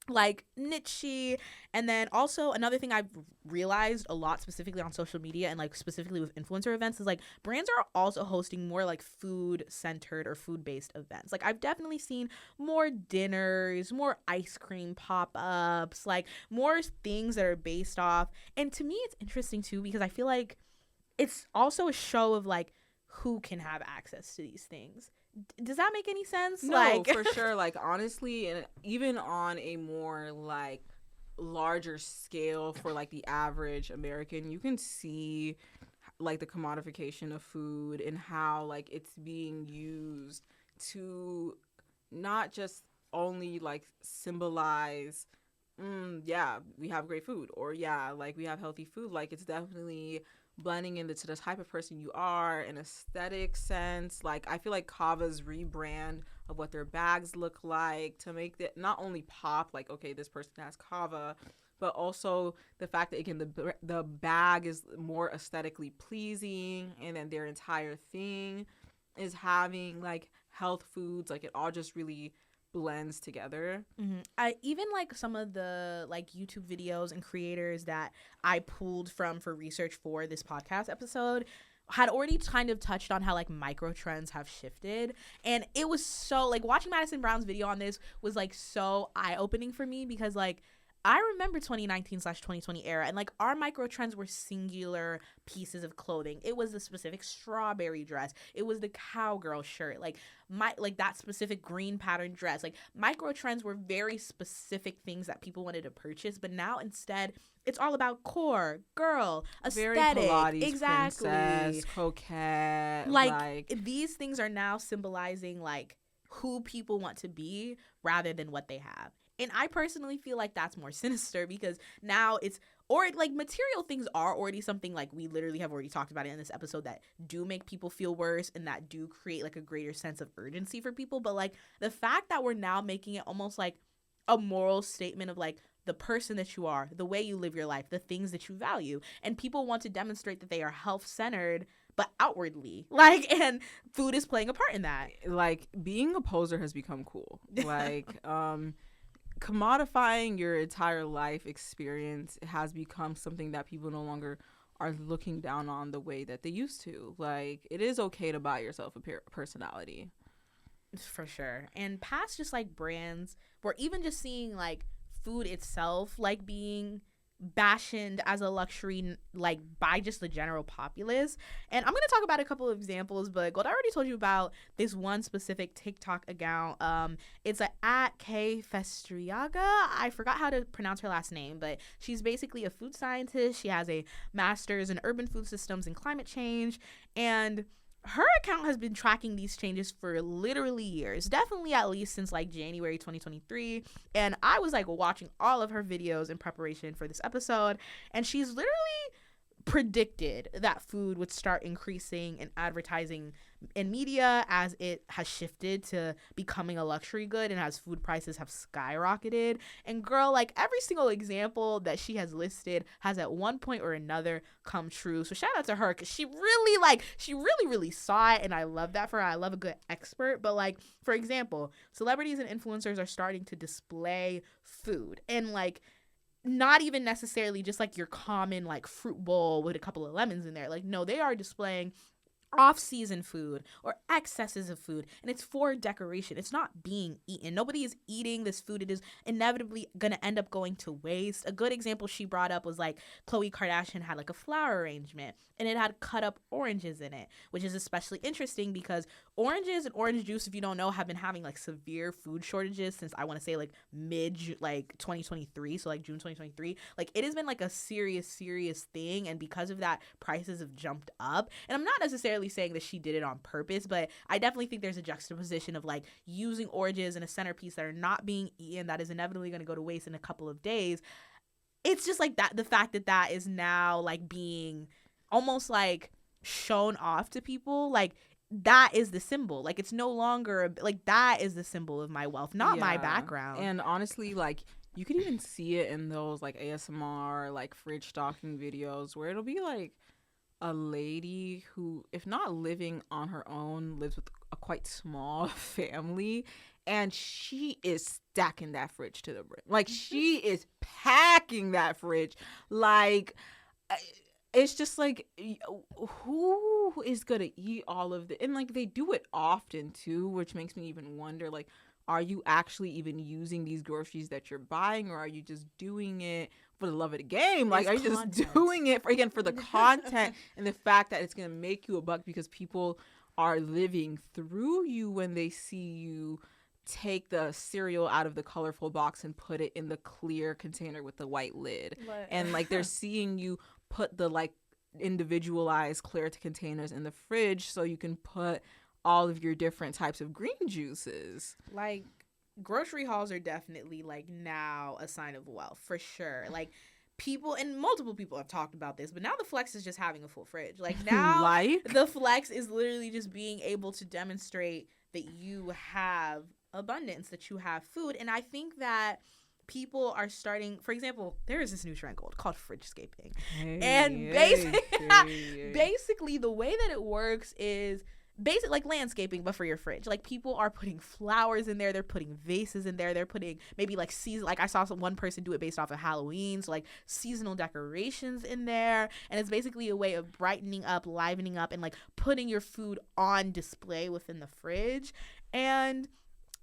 Speaker 2: like niche. And then also another thing I've realized a lot, specifically on social media and like specifically with influencer events, is like brands are also hosting more like food centered or food based events. Like, I've definitely seen more dinners, more ice cream pop-ups, like more things that are based off. And to me it's interesting too, because I feel like it's also a show of like who can have access to these things. Does that make any sense?
Speaker 1: No,
Speaker 2: like
Speaker 1: for sure. Like, honestly, and even on a more like larger scale for like the average American, you can see like the commodification of food and how like it's being used to not just only like symbolize yeah, we have great food, or yeah, like we have healthy food. Like, it's definitely blending into the type of person you are, an aesthetic sense. Like, I feel like Kava's rebrand of what their bags look like to make it not only pop, like, okay, this person has Kava, but also the fact that, again, the bag is more aesthetically pleasing, and then their entire thing is having like health foods. Like, it all just really blends together.
Speaker 2: I even like some of the like YouTube videos and creators that I pulled from for research for this podcast episode had already kind of touched on how like micro trends have shifted. And it was so like watching Madison Brown's video on this was like so eye-opening for me, because like I remember 2019/2020 era, and like our micro trends were singular pieces of clothing. It was the specific strawberry dress. It was the cowgirl shirt, like that specific green pattern dress. Like, micro trends were very specific things that people wanted to purchase. But now instead, it's all about core, girl, aesthetic,
Speaker 1: very Pilates,
Speaker 2: exactly,
Speaker 1: princess, coquette.
Speaker 2: Like these things are now symbolizing like who people want to be rather than what they have. And I personally feel like that's more sinister, because now it's, or like material things are already something like we literally have already talked about it in this episode that do make people feel worse and that do create like a greater sense of urgency for people. But like the fact that we're now making it almost like a moral statement of like the person that you are, the way you live your life, the things that you value. And people want to demonstrate that they are health-centered, but outwardly. Like, and food is playing a part in that.
Speaker 1: Like, being a poser has become cool. Like, commodifying your entire life experience has become something that people no longer are looking down on the way that they used to. Like, it is okay to buy yourself a personality.
Speaker 2: For sure. And past just like brands, or even just seeing like food itself like being fashioned as a luxury, like by just the general populace. And I'm going to talk about a couple of examples, but Gold, I already told you about this one specific TikTok account. It's at K Festriaga. I forgot how to pronounce her last name, but she's basically a food scientist. She has a master's in urban food systems and climate change, and her account has been tracking these changes for literally years, definitely at least since like January 2023. And I was like watching all of her videos in preparation for this episode, and she's literally predicted that food would start increasing in advertising in media as it has shifted to becoming a luxury good and as food prices have skyrocketed. And girl, like every single example that she has listed has at one point or another come true. So shout out to her, because she really saw it, and I love that for her. I love a good expert. But like, for example, celebrities and influencers are starting to display food, and like not even necessarily just like your common like fruit bowl with a couple of lemons in there. Like, no, they are displaying off-season food or excesses of food, and it's for decoration. It's not being eaten. Nobody is eating this food. It is inevitably gonna end up going to waste. A good example she brought up was like Khloe Kardashian had like a flower arrangement, and it had cut up oranges in it, which is especially interesting because oranges and orange juice, if you don't know, have been having like severe food shortages since I want to say like mid like 2023, so like June 2023. Like it has been like a serious thing, and because of that, prices have jumped up. And I'm not necessarily saying that she did it on purpose, but I definitely think there's a juxtaposition of like using oranges in a centerpiece that are not being eaten, that is inevitably going to go to waste in a couple of days. It's just like that, the fact that that is now like being almost like shown off to people, like that is the symbol. Like it's no longer like that is the symbol of my wealth, not my background.
Speaker 1: And honestly, like you could even see it in those like ASMR like fridge stocking videos where it'll be like a lady who, if not living on her own, lives with a quite small family, and she is stacking that fridge to the brim. Like she is packing that fridge. Like it's just like, who is gonna eat all of the, and like they do it often too, which makes me even wonder, like, are you actually even using these groceries that you're buying, or are you just doing it for the love of the game? Like, are you just doing it for, again, for the content and the fact that it's going to make you a buck because people are living through you when they see you take the cereal out of the colorful box and put it in the clear container with the white lid. What? And like they're seeing you put the like individualized clear containers in the fridge so you can put all of your different types of green juices.
Speaker 2: Like grocery hauls are definitely like now a sign of wealth for sure. Like people, and multiple people have talked about this, but now the flex is just having a full fridge. Like now the flex is literally just being able to demonstrate that you have abundance, that you have food. And I think that people are starting, for example, there is this new trend called fridgescaping. Basically the way that it works is basic like landscaping, but for your fridge. Like people are putting flowers in there, they're putting vases in there, they're putting maybe like season, like I saw one person do it based off of Halloween, so like seasonal decorations in there. And it's basically a way of brightening up, livening up, and like putting your food on display within the fridge. And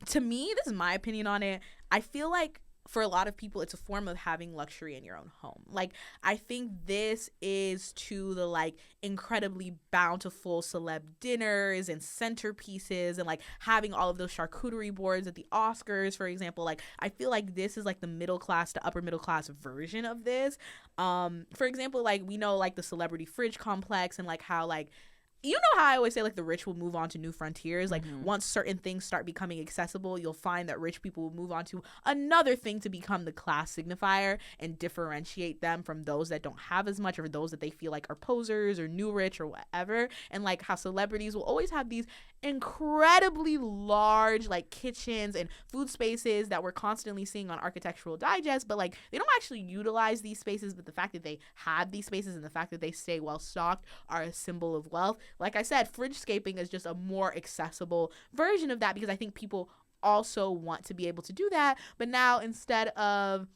Speaker 2: to me, this is my opinion on it, I feel like for a lot of people, it's a form of having luxury in your own home. Like, I think this is to the, like, incredibly bountiful celeb dinners and centerpieces and, like, having all of those charcuterie boards at the Oscars, for example. Like, I feel like this is, like, the middle class to upper middle class version of this. For example, like, we know, like, the celebrity fridge complex and, like, how, like, you know how I always say, like, the rich will move on to new frontiers? Like, once certain things start becoming accessible, you'll find that rich people will move on to another thing to become the class signifier and differentiate them from those that don't have as much, or those that they feel like are posers or new rich or whatever. And, like, how celebrities will always have these incredibly large, like, kitchens and food spaces that we're constantly seeing on Architectural Digest, but, like, they don't actually utilize these spaces, but the fact that they have these spaces and the fact that they stay well stocked are a symbol of wealth. Like I said, fridgescaping is just a more accessible version of that, because I think people also want to be able to do that. But now, instead of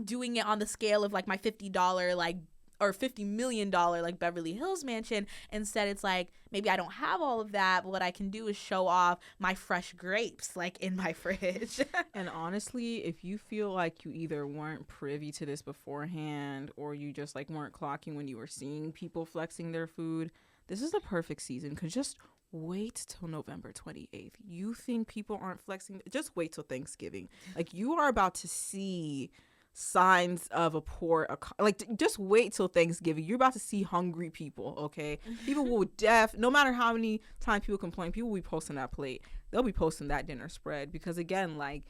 Speaker 2: doing it on the scale of like my $50 like or $50 million like Beverly Hills mansion. Instead, it's like, maybe I don't have all of that, but what I can do is show off my fresh grapes like in my fridge.
Speaker 1: And honestly, if you feel like you either weren't privy to this beforehand or you just like weren't clocking when you were seeing people flexing their food, this is the perfect season, because just wait till November 28th. You think people aren't flexing? Just wait till Thanksgiving. Like, you are about to see signs of a poor just wait till Thanksgiving. You're about to see hungry people. Okay, people will no matter how many times people complain, people will be posting that plate. They'll be posting that dinner spread, because again, like,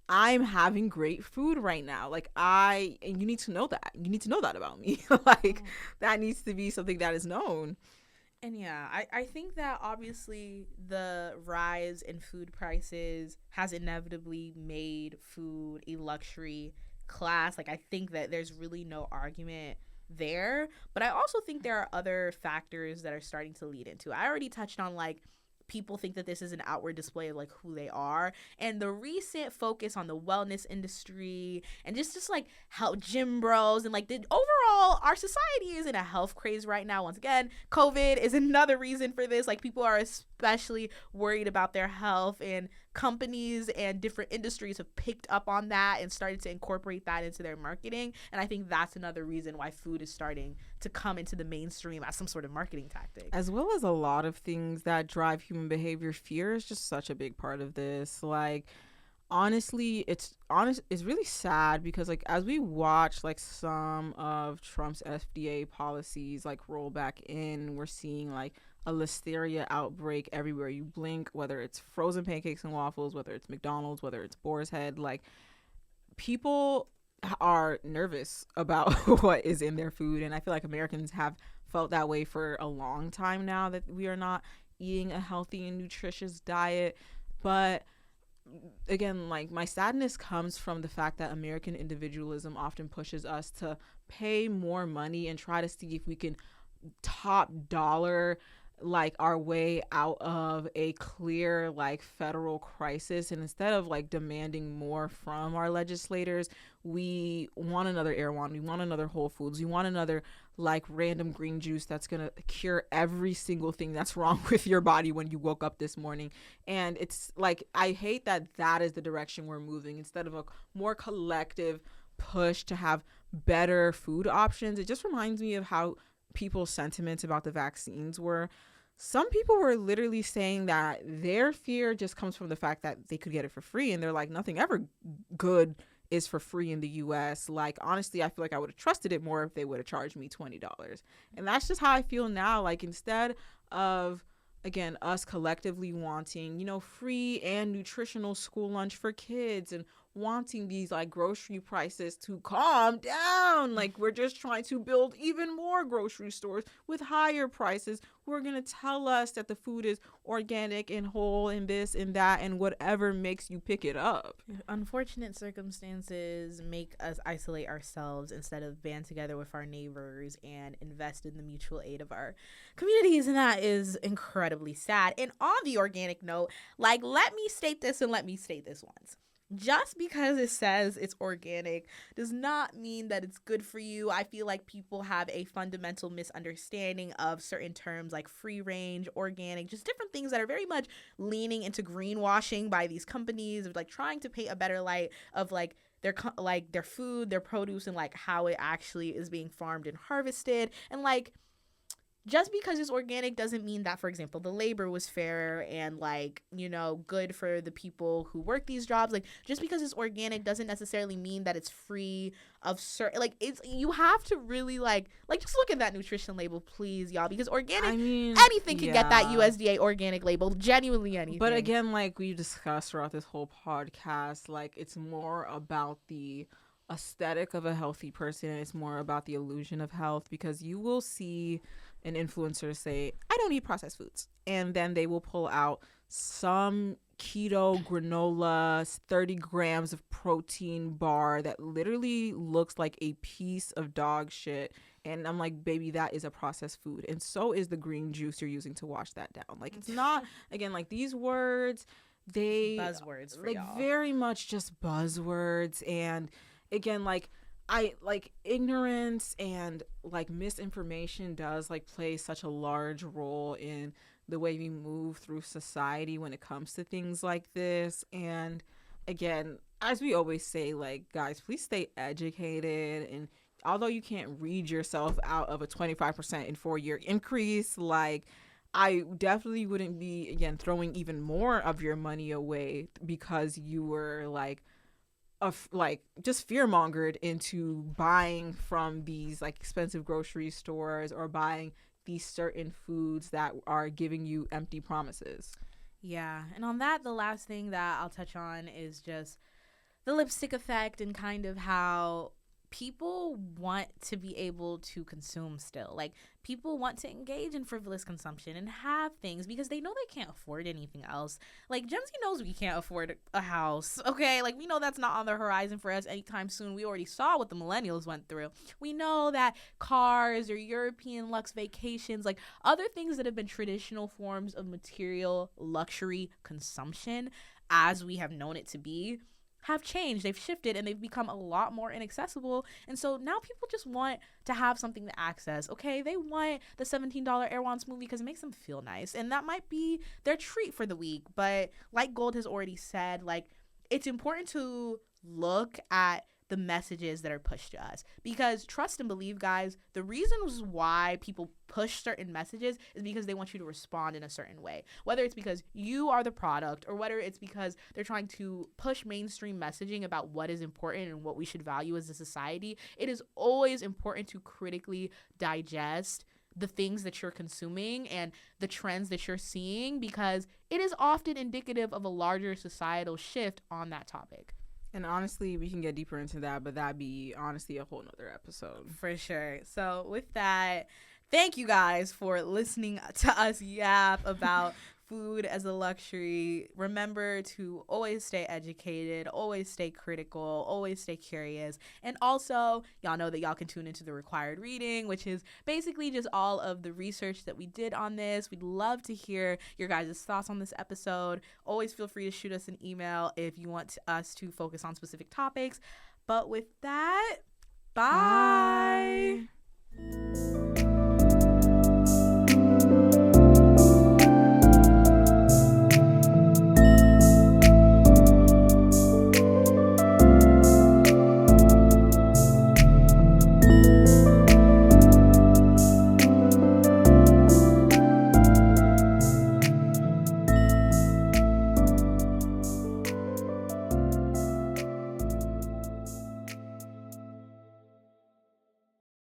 Speaker 1: I'm having great food right now. Like, and you need to know that. You need to know that about me. Like, that needs to be something that is known.
Speaker 2: And yeah, I think that obviously the rise in food prices has inevitably made food a luxury class. Like, I think that there's really no argument there. But I also think there are other factors that are starting to lead into it. I already touched on, like, people think that this is an outward display of like who they are, and the recent focus on the wellness industry and just like how gym bros and like the overall our society is in a health craze right now. Once again, COVID is another reason for this. Like, people are especially worried about their health, and companies and different industries have picked up on that and started to incorporate that into their marketing. And I think that's another reason why food is starting to come into the mainstream as some sort of marketing tactic.
Speaker 1: As well as a lot of things that drive human behavior. Fear is just such a big part of this. Like, honestly, it's really sad, because like, as we watch like some of Trump's FDA policies like roll back in, we're seeing like a listeria outbreak everywhere you blink, whether it's frozen pancakes and waffles, whether it's McDonald's, whether it's Boar's Head. Like, people are nervous about what is in their food, and I feel like Americans have felt that way for a long time now, that we are not eating a healthy and nutritious diet. But again, like, my sadness comes from the fact that American individualism often pushes us to pay more money and try to see if we can top dollar like our way out of a clear like federal crisis. And instead of like demanding more from our legislators, we want another Erewhon, we want another Whole Foods, we want another like random green juice that's gonna cure every single thing that's wrong with your body when you woke up this morning. And it's like, I hate that that is the direction we're moving, instead of a more collective push to have better food options. It just reminds me of how people's sentiments about the vaccines were. Some people were literally saying that their fear just comes from the fact that they could get it for free, and they're like, nothing ever good is for free in the US. Like, honestly, I feel like I would have trusted it more if they would have charged me $20. And that's just how I feel now. Like, instead of, again, us collectively wanting, you know, free and nutritional school lunch for kids, and wanting these like grocery prices to calm down, like, we're just trying to build even more grocery stores with higher prices who are going to tell us that the food is organic and whole and this and that and whatever makes you pick it up.
Speaker 2: Unfortunate circumstances make us isolate ourselves instead of band together with our neighbors and invest in the mutual aid of our communities, and that is incredibly sad. And on the organic note, like, let me state this once. Just because it says it's organic does not mean that it's good for you. I feel like people have a fundamental misunderstanding of certain terms like free range, organic, just different things that are very much leaning into greenwashing by these companies of like trying to paint a better light of like their food, their produce, and like how it actually is being farmed and harvested. And like, just because it's organic doesn't mean that, for example, the labor was fair and like, you know, good for the people who work these jobs. Like, just because it's organic doesn't necessarily mean that it's free of certain, like, it's, you have to really like just look at that nutrition label, please, y'all, because organic, I mean, anything can get that USDA organic label, genuinely anything.
Speaker 1: But again, like we discussed throughout this whole podcast, like, it's more about the aesthetic of a healthy person, and it's more about the illusion of health, because you will see an influencer say, I don't eat processed foods, and then they will pull out some keto granola 30 grams of protein bar that literally looks like a piece of dog shit, and I'm like, baby, that is a processed food, and so is the green juice you're using to wash that down. Like, it's not, again, like, these words, they
Speaker 2: buzzwords for
Speaker 1: like
Speaker 2: y'all.
Speaker 1: Very much just buzzwords. And again, like, I like ignorance and like misinformation does like play such a large role in the way we move through society when it comes to things like this. And again, as we always say, like, guys, please stay educated. And although you can't read yourself out of a 25% in 4 year increase, like, I definitely wouldn't be, again, throwing even more of your money away because you were like just fear mongered into buying from these like expensive grocery stores or buying these certain foods that are giving you empty promises.
Speaker 2: Yeah. And on that, the last thing that I'll touch on is just the lipstick effect and kind of how people want to be able to consume still. Like, people want to engage in frivolous consumption and have things because they know they can't afford anything else. Like, Gen Z knows we can't afford a house, okay? Like, we know that's not on the horizon for us anytime soon. We already saw what the millennials went through. We know that cars or European luxe vacations, like other things that have been traditional forms of material luxury consumption as we have known it to be, have changed. They've shifted and they've become a lot more inaccessible. And so now people just want to have something to access. Okay, they want the $17 Erewhon smoothie because it makes them feel nice. And that might be their treat for the week. But like Gold has already said, like, it's important to look at the messages that are pushed to us, because trust and believe, guys, the reasons why people push certain messages is because they want you to respond in a certain way, whether it's because you are the product or whether it's because they're trying to push mainstream messaging about what is important and what we should value as a society. It is always important to critically digest the things that you're consuming and the trends that you're seeing, because it is often indicative of a larger societal shift on that topic.
Speaker 1: And honestly, we can get deeper into that, but that'd be honestly a whole nother episode.
Speaker 2: For sure. So with that, thank you guys for listening to us yap about food as a luxury. Remember to always stay educated, always stay critical, always stay curious. And also, y'all know that y'all can tune into the required reading, which is basically just all of the research that we did on this. We'd love to hear your guys' thoughts on this episode. Always feel free to shoot us an email if you want us to focus on specific topics. But with that, bye.
Speaker 1: Bye.